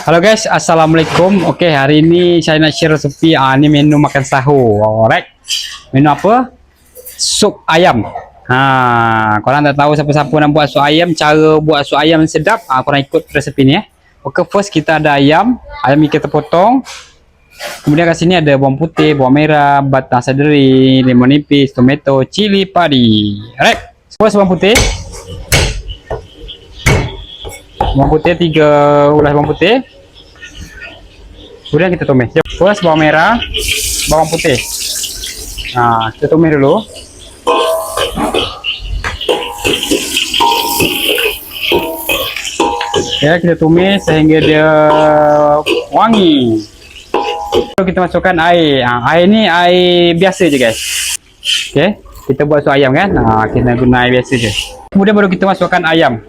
Halo guys, assalamualaikum. Oke, hari ini saya nak share resepi. Ini menu makan sahur. Alright. Menu apa? Sup ayam. Korang tak tahu siapa-siapa nak buat sup ayam, cara buat sup ayam sedap. Korang ikut resepi ni. Oke, first kita ada ayam. Ayam ni kita potong. Kemudian kat sini ada bawang putih, bawang merah, batang seledri, lemon nipis, tomato, cili padi. Alright. First bawang putih. Bawang putih 3 ulas bawang putih. Kemudian kita tumis. First bawang merah, bawang putih. Kita tumis dulu. Ya, kita tumis sehingga dia wangi. Lalu kita masukkan air. Air ni air biasa je guys. Okey, kita buat sup ayam kan. Kita guna air biasa je. Kemudian baru kita masukkan ayam.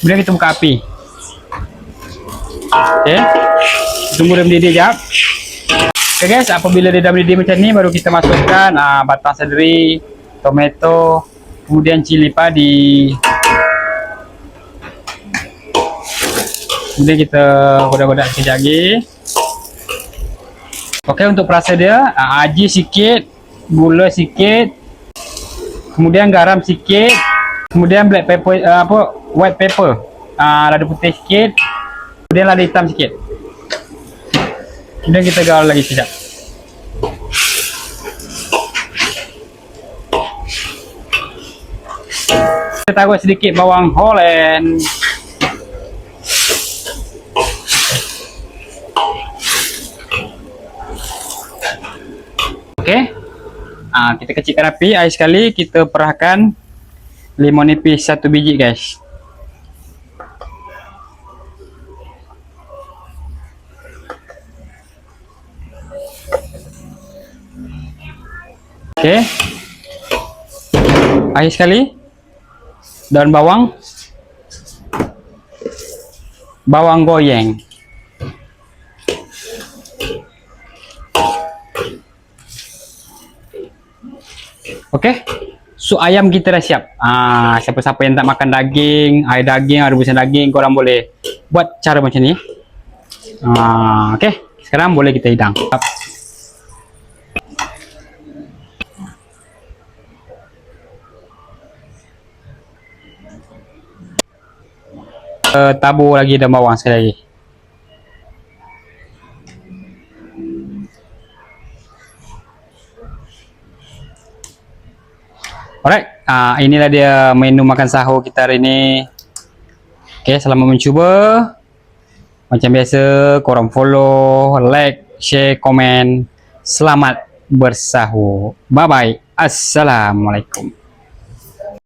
Kemudian kita buka api. Okey, tunggu dia mendidih sekejap. Okay guys, apabila dia dah mendidih macam ni, baru kita masukkan batang seledri, tomato, kemudian cili padi. Kemudian kita godak-godak sekejap lagi. Okey, untuk perasa dia, aji sikit, gula sikit, kemudian garam sikit, kemudian black pepper, white pepper, lada putih sikit, kemudian lada hitam sikit. Kemudian kita gaul lagi sekejap. Kita taruh sedikit bawang Holland. Okey. Kita kecilkan api, air sekali, kita perahkan lemon nipis 1 biji guys. Okey. Air sekali. Daun bawang. Bawang goyang. Okey. Sup ayam kita dah siap. Siapa-siapa yang tak makan daging, air daging, rebusan daging, korang boleh buat cara macam ni. Okey. Sekarang boleh kita hidang. Tabur lagi daun bawang sekali lagi. Alright, inilah dia menu makan sahur kita hari ini. Okay, selamat mencuba. Macam biasa, korang follow, like, share, komen. Selamat bersahur. Bye bye. Assalamualaikum.